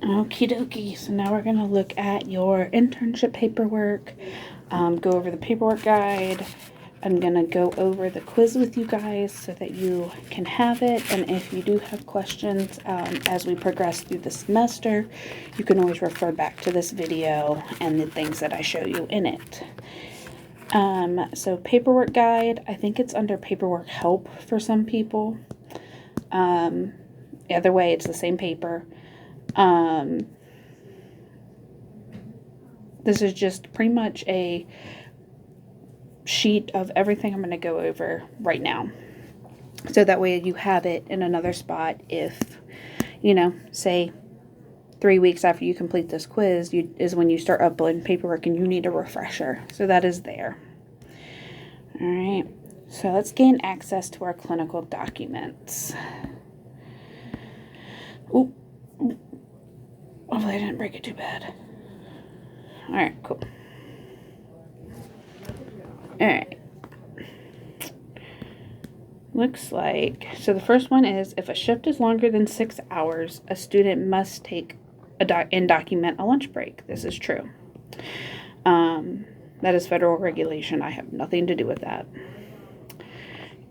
Okie dokie. So now we're going to look at your internship paperwork, go over the paperwork guide. I'm going to go over the quiz with you guys so that you can have it. And if you do have questions as we progress through the semester, you can always refer back to this video and the things that I show you in it. So paperwork guide, I think it's under paperwork help for some people. Either way, it's the same paper. This is just pretty much a sheet of everything I'm going to go over right now. So that way you have it in another spot if, say 3 weeks after you complete this quiz is when you start uploading paperwork and you need a refresher. So that is there. All right. So let's gain access to our clinical documents. Ooh. Hopefully I didn't break it too bad. All right, cool. All right. Looks like, so the first one is, if a shift is longer than 6 hours, a student must take and document a lunch break. This is true. That is federal regulation. I have nothing to do with that.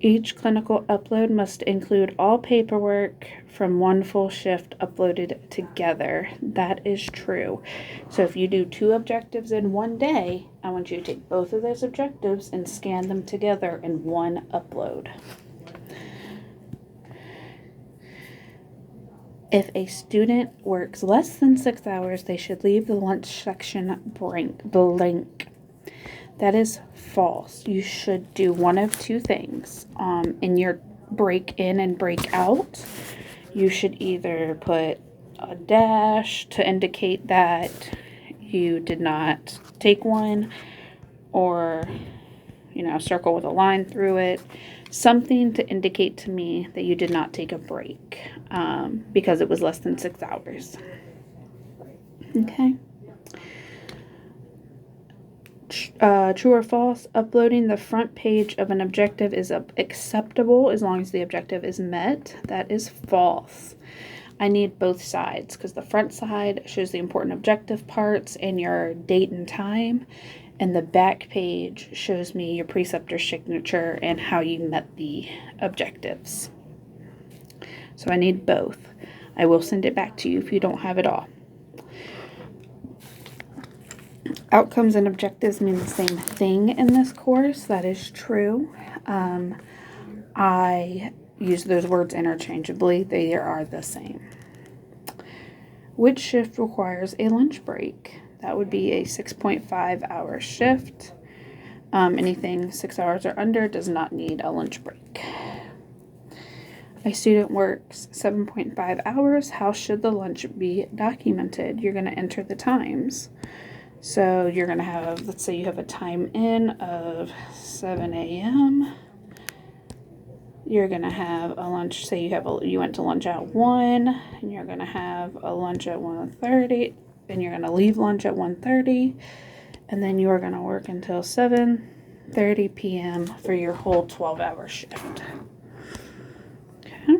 Each clinical upload must include all paperwork from one full shift uploaded together. That is true. So if you do 2 objectives in one day, I want you to take both of those objectives and scan them together in one upload. If a student works less than 6 hours, they should leave the lunch section blank. That is false. You should do one of 2 things. In your break in and break out, you should either put a dash to indicate that you did not take one, or, circle with a line through it. Something to indicate to me that you did not take a break because it was less than 6 hours. Okay. True or false, uploading the front page of an objective is acceptable as long as the objective is met. That is false. I need both sides because the front side shows the important objective parts and your date and time, and the back page shows me your preceptor's signature and how you met the objectives. So I need both. I will send it back to you if you don't have it all. Outcomes and objectives mean the same thing in this course. That is true. I use those words interchangeably. They are the same. Which shift requires a lunch break? That would be a 6.5 hour shift. Anything 6 hours or under does not need a lunch break. A student works 7.5 hours. How should the lunch be documented? You're going to enter the times. So you're going to have, let's say you have a time in of 7 a.m. You're going to have a lunch, say you went to lunch at 1, and you're going to have a lunch at 1:30, and you're going to leave lunch at 1:30, and then you are going to work until 7:30 p.m. for your whole 12-hour shift. Okay.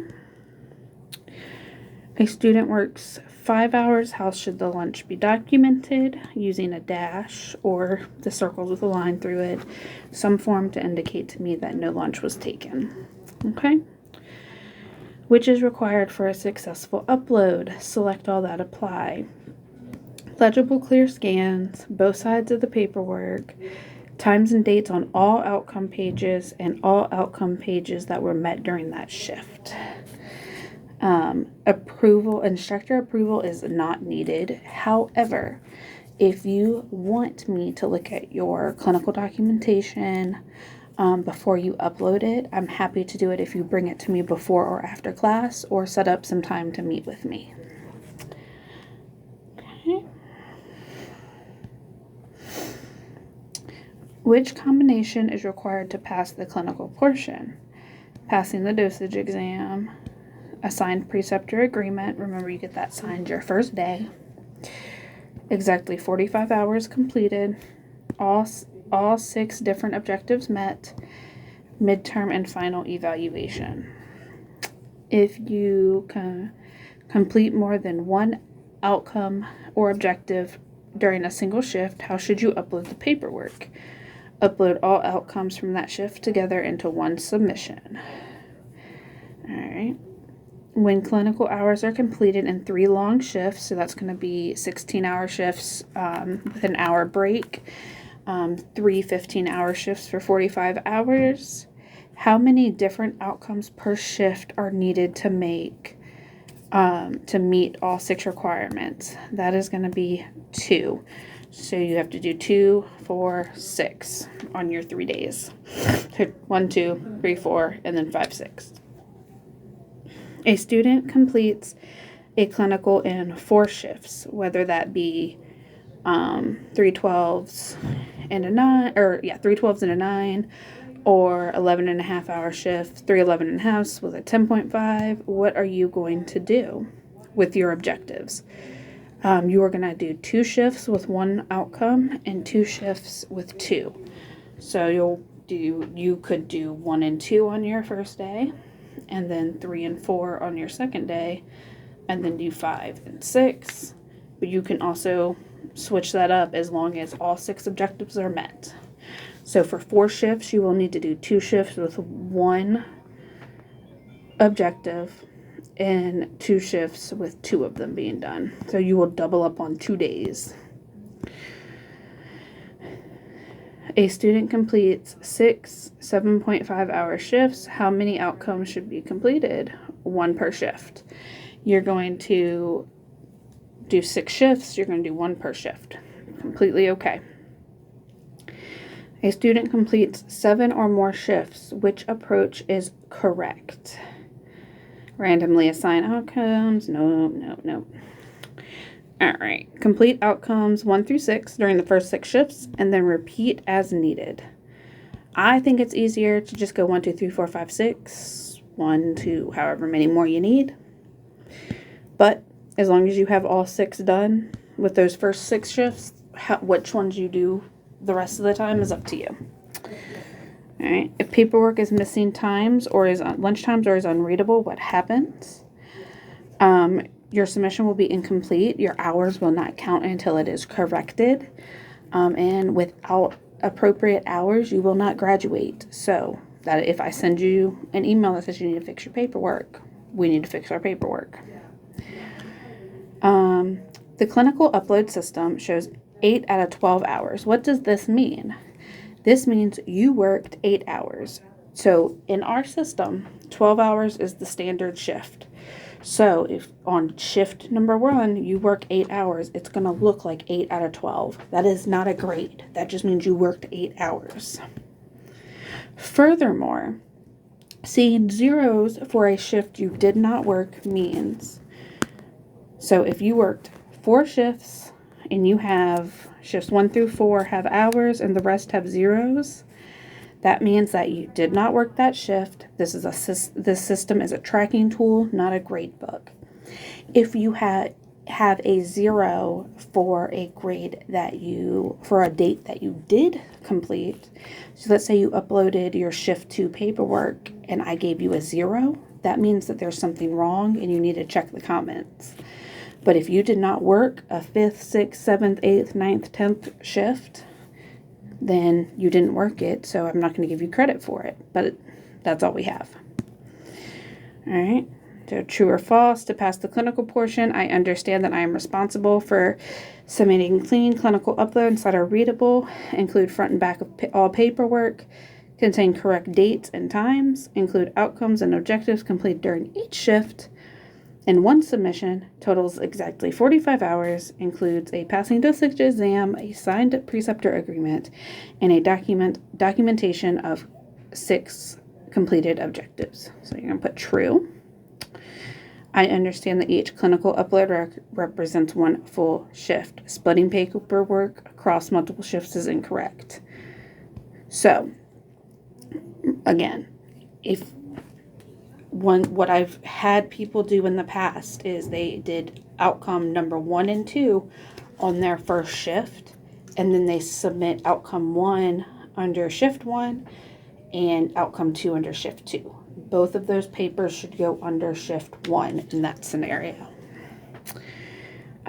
A student works 5 hours. How should the lunch be documented? Using a dash or the circles with a line through it. Some form to indicate to me that no lunch was taken. Okay. Which is required for a successful upload? Select all that apply. Legible clear scans, both sides of the paperwork, times and dates on all outcome pages, and all outcome pages that were met during that shift. Instructor approval is not needed. However, if you want me to look at your clinical documentation before you upload it, I'm happy to do it if you bring it to me before or after class, or set up some time to meet with me. Okay. Which combination is required to pass the clinical portion? Passing the dosage exam, a signed preceptor agreement. Remember, you get that signed your first day. Exactly 45 hours completed. All 6 different objectives met. Midterm and final evaluation. If you can complete more than one outcome or objective during a single shift, how should you upload the paperwork? Upload all outcomes from that shift together into one submission. All right. When clinical hours are completed in 3 long shifts, so that's going to be 16-hour shifts with an hour break, 3 15-hour shifts for 45 hours, how many different outcomes per shift are needed to make to meet all 6 requirements? That is going to be 2. So you have to do 2, 4, 6 on your 3 days. 1, 2, 3, 4, and then 5, 6. A student completes a clinical in 4 shifts, whether that be 3 12s and a 9, or 3 12s and a 9, or 11.5-hour shifts, 3 11.5s with a 10.5. What are you going to do with your objectives? You are going to do 2 shifts with 1 outcome and 2 shifts with 2. So you could do 1 and 2 on your first day, and then 3 and 4 on your second day, and then do 5 and 6. But you can also switch that up as long as all 6 objectives are met. So for 4 shifts, you will need to do 2 shifts with 1 objective and 2 shifts with 2 of them being done. So you will double up on 2 days. A student completes 6 7.5-hour shifts. How many outcomes should be completed? 1 per shift. You're going to do 6 shifts. You're going to do 1 per shift. Completely okay. A student completes 7 or more shifts. Which approach is correct? Randomly assign outcomes. No. All right. Complete outcomes 1 through 6 during the first 6 shifts, and then repeat as needed. I think it's easier to just go 1, 2, 3, 4, 5, 6, 1, 2, however many more you need. But as long as you have all 6 done with those first 6 shifts, which ones you do the rest of the time is up to you. All right. If paperwork is missing times or is on lunch times or is unreadable, what happens? Your submission will be incomplete. Your hours will not count until it is corrected. And without appropriate hours, you will not graduate. So that if I send you an email that says you need to fix your paperwork, we need to fix our paperwork. The clinical upload system shows 8 out of 12 hours. What does this mean? This means you worked 8 hours. So in our system, 12 hours is the standard shift. So if on shift number 1, you work 8 hours, it's going to look like 8 out of 12. That is not a grade. That just means you worked 8 hours. Furthermore, seeing zeros for a shift you did not work means, so if you worked 4 shifts and you have shifts 1 through 4 have hours and the rest have zeros, that means that you did not work that shift. This system is a tracking tool, not a grade book. If you have a 0 for a grade for a date that you did complete, so let's say you uploaded your shift 2 paperwork and I gave you a 0, that means that there's something wrong and you need to check the comments. But if you did not work a 5th, 6th, 7th, 8th, 9th, 10th shift, then you didn't work it, so I'm not going to give you credit for it. But that's all we have. All right. So true or false, to pass the clinical portion, I understand that I am responsible for submitting clean clinical uploads that are readable, include front and back of all paperwork, contain correct dates and times, include outcomes and objectives completed during each shift, and 1 submission, totals exactly 45 hours, includes a passing dosage exam, a signed preceptor agreement, and a documentation of 6 completed objectives. So you're going to put true. I understand that each clinical upload represents 1 full shift. Splitting paperwork across multiple shifts is incorrect. So, again, what I've had people do in the past is they did outcome number 1 and 2 on their first shift, and then they submit outcome 1 under shift 1 and outcome 2 under shift 2. Both of those papers should go under shift 1 in that scenario.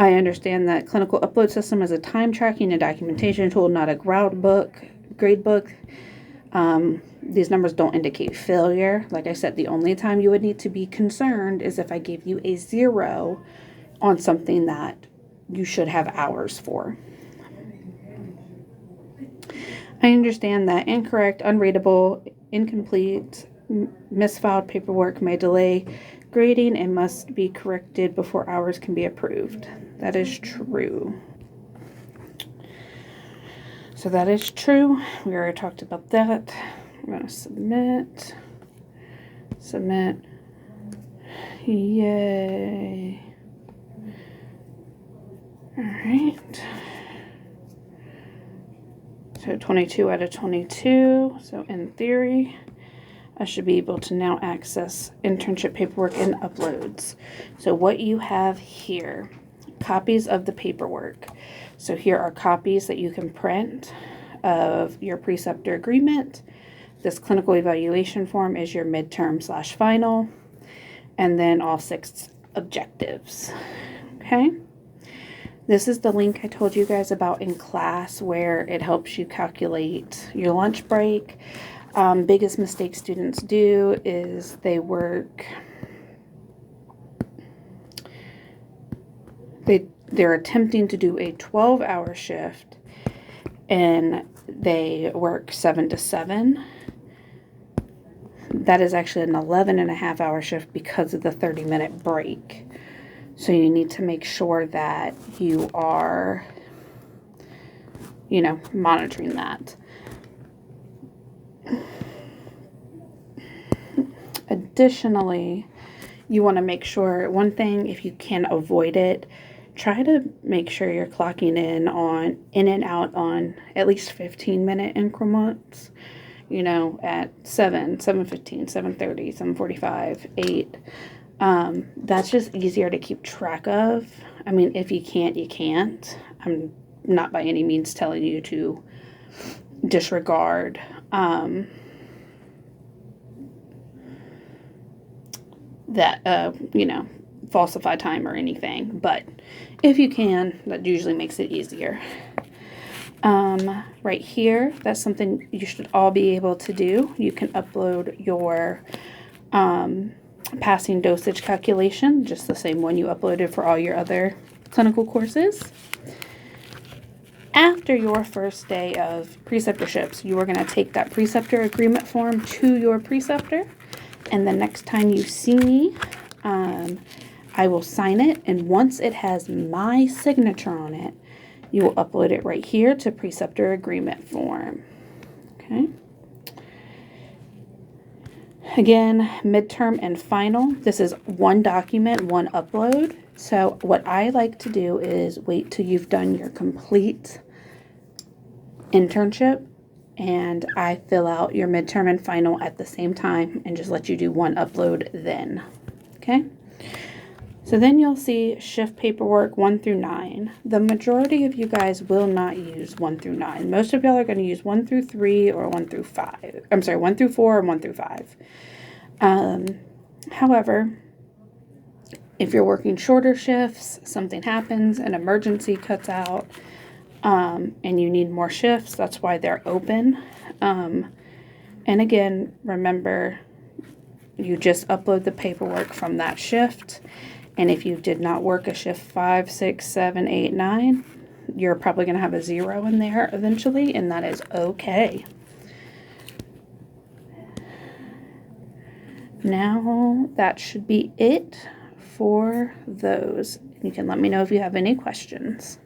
I understand that clinical upload system is a time tracking and documentation tool, not a grade book. These numbers don't indicate failure. Like I said, the only time you would need to be concerned is if I gave you a 0 on something that you should have hours for. I understand that incorrect, unreadable, incomplete, misfiled paperwork may delay grading and must be corrected before hours can be approved. That is true. So that is true. We already talked about that. I'm going to submit. Submit. Yay. All right. So 22 out of 22. So in theory, I should be able to now access internship paperwork and uploads. So what you have here, copies of the paperwork. So here are copies that you can print of your preceptor agreement. This clinical evaluation form is your midterm/final, and then all 6 objectives. Okay. This is the link I told you guys about in class where it helps you calculate your lunch break. Biggest mistake students do is they're attempting to do a 12-hour shift and they work 7 to 7. That is actually an 11.5-hour shift because of the 30-minute break. So you need to make sure that you are, monitoring that. Additionally, you want to make sure, one thing, if you can avoid it, try to make sure you're clocking in and out on at least 15-minute increments, at 7, 7:15, 7:30, 7:45, 8. That's just easier to keep track of. I mean, if you can't, you can't. I'm not by any means telling you to disregard that, falsify time or anything. But if you can, that usually makes it easier. Right here, that's something you should all be able to do. You can upload your passing dosage calculation, just the same one you uploaded for all your other clinical courses. After your first day of preceptorships, you are going to take that preceptor agreement form to your preceptor, and the next time you see me, I will sign it, and once it has my signature on it, you will upload it right here to preceptor agreement form. Okay. Again, midterm and final. This is one document, one upload. So what I like to do is wait till you've done your complete internship, and I fill out your midterm and final at the same time and just let you do one upload then. Okay. So then you'll see shift paperwork 1 through 9. The majority of you guys will not use 1 through 9. Most of y'all are going to use 1 through 3 or 1 through 5. I'm sorry, 1 through 4 and 1 through 5. However, if you're working shorter shifts, something happens, an emergency cuts out, and you need more shifts, that's why they're open. And again, remember, you just upload the paperwork from that shift. And if you did not work a shift 5, 6, 7, 8, 9, you're probably going to have a 0 in there eventually, and that is okay. Now, that should be it for those. You can let me know if you have any questions.